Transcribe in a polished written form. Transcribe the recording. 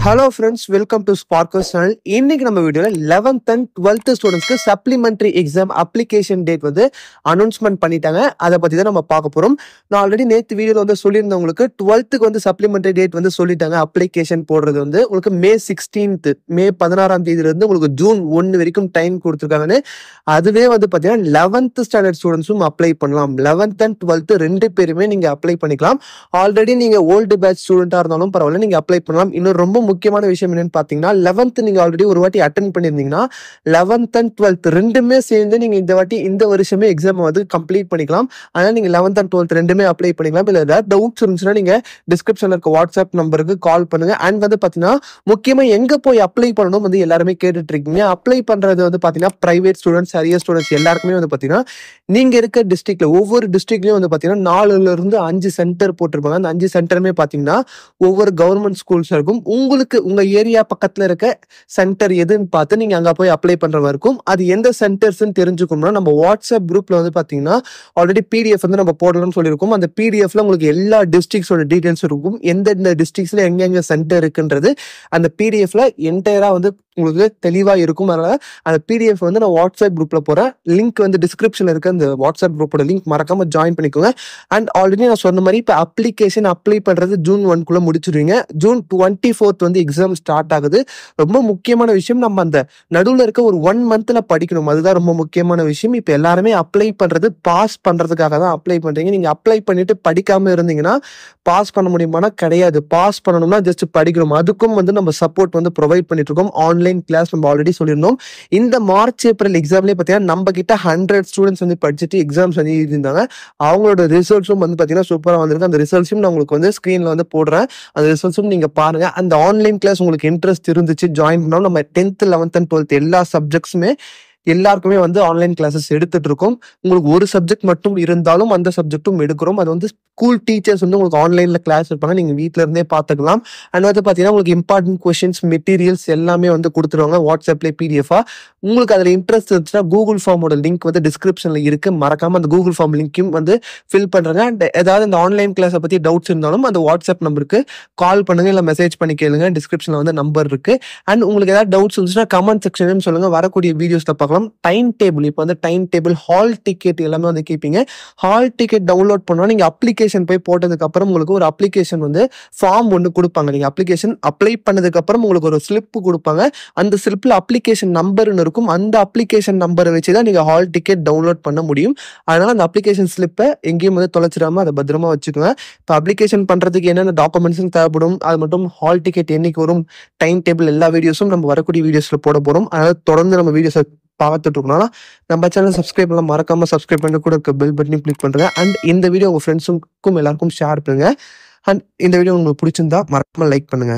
Hello friends, welcome to Sparkers channel. இன்னைக்கு நம்ம வீடியோல 11th and 12th ஸ்டூடண்ட்ஸ்க்கு சப்ளிமெண்டரி எக்ஸாம் அப்ளிகேஷன் டேட் வந்து அனௌன்ஸ்மெண்ட் பண்ணிட்டாங்க. அதை பத்தி தான் நம்ம பார்க்க போறோம். நான் ஆல்ரெடி நேத்து வீடியோல வந்து சொல்லியிருந்தேன், உங்களுக்கு 12th வந்து சப்ளிமெண்டரி டேட் வந்து சொல்லிட்டாங்க. அப்ளிகேஷன் போடுறது வந்து உங்களுக்கு மே 16th மே 16ஆம் தேதியில இருந்து உங்களுக்கு ஜூன் 1 வரைக்கும் டைம் கொடுத்துருக்காங்கன்னு. அதுவே வந்து பாத்தீங்கன்னா 11th ஸ்டாண்டர்ட் ஸ்டூடெண்ட்ஸும் அப்ளை பண்ணலாம். 11th and 12th ரெண்டு பேருமே நீங்க அப்ளை பண்ணிக்கலாம். ஆல்ரெடி நீங்க ஓல்டு பேட்ச் ஸ்டூடெண்டா இருந்தாலும் பரவாயில்ல, நீங்க அப்ளை பண்ணலாம். இன்னும் ரொம்ப முக்கியமான விஷயம் என்னன்னு பாத்தீங்கன்னா, 11th நீங்க ஆல்ரெடி ஒரு வாட்டி அட்டென்ட் பண்ணிருந்தீங்கன்னா 11th and 12th ரெண்டுமே சேர்ந்து நீங்க இந்த வருஷமே எக்ஸாம் வந்து கம்ப்ளீட் பண்ணிக்கலாம். அதனால நீங்க 11th and 12th ரெண்டுமே அப்ளை பண்ணிக்கலாம். இல்ல ஏதாவது டவுட்ஸ் இருந்துச்சுன்னா நீங்க டிஸ்கிரிப்ஷன்ல இருக்க வாட்ஸ்அப் நம்பருக்கு கால் பண்ணுங்க. அண்ட் வந்து பாத்தீங்கன்னா முக்கியமா எங்க போய் அப்ளை பண்ணணும் வந்து எல்லாருமே கேட்டுட்டு இருக்கீங்க. அப்ளை பண்றது வந்து பாத்தீங்கன்னா பிரைவேட் ஸ்டூடெண்ட்ஸ், அரியர் ஸ்டூடெண்ட்ஸ் எல்லாருக்குமே வந்து பாத்தீங்கன்னா நீங்க இருக்க டிஸ்ட்ரிக்ட்ல ஒவ்வொரு டிஸ்ட்ரிக்ட்லயும் வந்து பாத்தீங்கன்னா 4ல இருந்து 5 சென்டர் போட்டிருப்பாங்க. அந்த 5 சென்டருமே பாத்தீங்கன்னா ஒவ்வொரு கவர்மெண்ட் ஸ்கூல்ஸ் இருக்கும். உங்களுக்கு உங்க ஏரியா பக்கத்துல இருக்க சென்டர் எதுன்னு பார்த்து நீங்க அங்க போய் அப்ளை பண்ற மாதிரி இருக்கும். அது எந்த சென்டர்ஸ் தெரிஞ்சுக்கணும்னா நம்ம வாட்ஸ்அப் குரூப்ல வந்து பாத்தீங்கன்னா ஆல்ரெடி பிடிஎஃப் வந்து நம்ம போடலாம்னு சொல்லியிருக்கோம். அந்த பிடிஎஃப்ல உங்களுக்கு எல்லா டிஸ்ட்ரிக்ட்ஸோட டீடைல்ஸ் இருக்கும். எந்தெந்த டிஸ்ட்ரிக்ட்ஸ்ல எங்க சென்டர் இருக்குன்றது அந்த பிடிஎஃப்ல என்டையரா வந்து உங்களுக்கு தெளிவா இருக்கும். அதனால அந்த பிடிஎஃப் வந்து நான் வாட்ஸ்அப் குரூப்ல போறேன். லிங்க் வந்து டிஸ்கிரிப்ஷன்ல இருக்க அந்த வாட்ஸ்அப் குரூப்போட லிங்க் மறக்காம ஜாயின் பண்ணிக்கோங்க. அண்ட் ஆல்ரெடி நான் சொன்ன மாதிரி இப்போ அப்ளிகேஷன் அப்ளை பண்றது ஜூன் 1 முடிச்சிருவீங்க. ஜூன் 24 வந்து எக்ஸாம் ஸ்டார்ட் ஆகுது. ரொம்ப முக்கியமான விஷயம், நம்ம அந்த நடுவில் இருக்க ஒரு 1 மந்த்ல படிக்கணும். அதுதான் ரொம்ப முக்கியமான விஷயம். இப்போ எல்லாருமே அப்ளை பண்றது பாஸ் பண்றதுக்காக தான் அப்ளை பண்றீங்க. நீங்க அப்ளை பண்ணிட்டு படிக்காம இருந்தீங்கன்னா பாஸ் பண்ண முடியுமானா கிடையாது. பாஸ் பண்ணணும்னா ஜஸ்ட் படிக்கணும். அதுக்கும் வந்து நம்ம சப்போர்ட் வந்து ப்ரொவைட் பண்ணிட்டு இருக்கோம். ஆன்லைன் கிளாஸ் நம்ம ஆல்ரெடி சொல்லியிருந்தோம். இந்த மார்ச் ஏப்ரல் எக்ஸாம்லேயே பார்த்தீங்கன்னா நம்ம கிட்ட 100 ஸ்டூடெண்ட்ஸ் வந்து படிச்சுட்டு எக்ஸாம்ஸ் வந்து எழுதியிருந்தாங்க. அவங்களோட ரிசல்ட்ஸும் வந்து பார்த்தீங்கன்னா சூப்பராக வந்திருக்கு. அந்த ரிசல்ட்ஸும் நான் உங்களுக்கு வந்து ஸ்க்ரீனில் வந்து போடுறேன். அந்த ரிசல்ட்ஸும் நீங்க பாருங்க. அந்த ஆன்லைன் கிளாஸ் உங்களுக்கு இன்ட்ரெஸ்ட் இருந்துச்சு ஜாயின் பண்ணோம். நம்ம 10th 11th and 12th எல்லா சப்ஜெக்ட்ஸுமே எல்லாருக்குமே வந்து ஆன்லைன் கிளாஸஸ் எடுத்துட்டு இருக்கோம். உங்களுக்கு ஒரு சப்ஜெக்ட் மட்டும் இருந்தாலும் அந்த சப்ஜெக்டும் எடுக்கிறோம். அது வந்து ஸ்கூல் டீச்சர்ஸ் வந்து உங்களுக்கு ஆன்லைன்ல கிளாஸ் இருப்பாங்க. நீங்க வீட்ல இருந்தே பார்த்துக்கலாம். அண்ட் வந்து பாத்தீங்கன்னா உங்களுக்கு இம்பார்ட்டன்ட் கொஸ்டின்ஸ் மெட்டீரியல்ஸ் எல்லாமே வந்து கொடுத்துருவாங்க வாட்ஸ்அப்லேயே பிடிஎஃபா. உங்களுக்கு அதுல இன்ட்ரெஸ்ட் இருந்துச்சுன்னா கூகுள் ஃபார்மோட லிங்க் வந்து டிஸ்கிரிப்ஷன்ல இருக்கு. மறக்காம அந்த கூகுள் ஃபார்ம் லிங்க்கும் வந்து ஃபில் பண்றாங்க. அண்ட் ஏதாவது இந்த ஆன்லைன் கிளாஸை பத்தி டவுட்ஸ் இருந்தாலும் அந்த வாட்ஸ்அப் நம்பருக்கு கால் பண்ணுங்க, இல்ல மெசேஜ் பண்ணி கேளுங்க. டிஸ்கிரிப்ஷன்ல வந்து நம்பர் இருக்கு. அண்ட் உங்களுக்கு ஏதாவது டவுட்ஸ் இருந்துச்சுன்னா கமெண்ட் செக்ஷன்லயும் சொல்லுங்க. வரக்கூடிய வீடியோஸ்ல பார்க்கலாம். டைம் டேபிள், இப்போ வந்து டைம் டேபிள், ஹால் டிக்கெட் எல்லாமே வந்து கேட்பீங்க. ஹால் டிக்கெட் டவுன்லோட் பண்ணா நீங்க அப்ளிகேஷன் போய் போட்டதுக்கு அப்புறம் உங்களுக்கு ஒரு அப்ளிகேஷன் வந்து ஃபார்ம் ஒன்று கொடுப்பாங்க. நீங்க அப்ளிகேஷன் அப்ளை பண்ணதுக்கு அப்புறம் உங்களுக்கு ஒரு ஸ்லிப் கொடுப்பாங்க. அந்த ஸ்லிப்ல அப்ளிகேஷன் நம்பர்னு இருக்கும். அந்த அப்ளிகேஷன் நம்பரை வச்சுதான் நீங்க ஹால் டிக்கெட் டவுன்லோட் பண்ண முடியும். அதனால அந்த அப்ளிகேஷன் ஸ்லிப்பை எங்கேயும் வந்து தொலைச்சிடாம அதை பத்திரமா வச்சுக்கோங்க. இப்போ அப்ளிகேஷன் பண்றதுக்கு என்னென்ன டாக்குமெண்ட்ஸ் தேவைப்படும், அது மட்டும் ஹால் டிக்கெட் என்னைக்கு வரும், டைம் டேபிள் எல்லா வீடியோஸும் நம்ம வரக்கூடிய வீடியோஸ்ல போட போறோம். அதனால தொடர்ந்து நம்ம வீடியோஸை பார்த்துட்டு இருக்கோம்னா நம்ம சேனல் சப்ஸ்கிரைப் பண்ணலாம். மறக்காம சப்ஸ்கிரைப் பண்ணி கூட இருக்க பெல் பட்டனையும் கிளிக் பண்ணுங்க. அண்ட் இந்த வீடியோ உங்க ஃப்ரெண்ட்ஸுக்கும் எல்லாருக்கும் ஷேர் பண்ணுங்க. அண்ட் இந்த வீடியோ உங்களுக்கு பிடிச்சிருந்தா மறக்காம லைக் பண்ணுங்க.